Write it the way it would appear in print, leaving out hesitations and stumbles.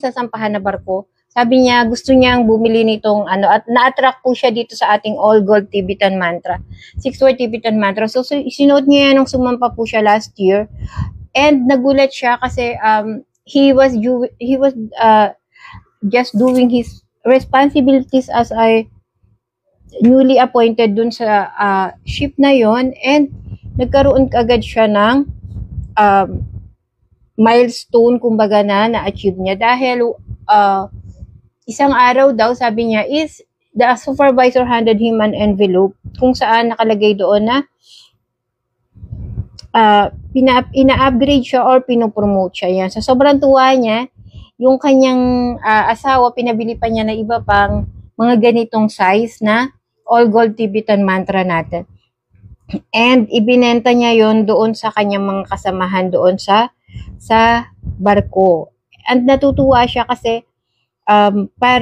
sasampahan na barko. Sabi niya, gusto niyang bumili nitong ano, at na-attract po siya dito sa ating all gold Tibetan mantra. 6-word Tibetan mantra. So, sinuot niya yan nung sumampa po siya last year. And nagulat siya kasi he was just doing his responsibilities as a newly appointed dun sa ship na yon, and nagkaroon agad siya ng milestone, kumbaga, na-achieve niya dahil isang araw daw, sabi niya, is the supervisor handed him an envelope kung saan nakalagay doon na ina-upgrade siya or pinopromote siya. Yan. So, sobrang tuwa niya. Yung kanyang asawa, pinabili pa niya na iba pang mga ganitong size na all gold Tibetan mantra natin. And ibinenta niya yon doon sa kanyang mga kasamahan doon sa barko. And natutuwa siya kasi para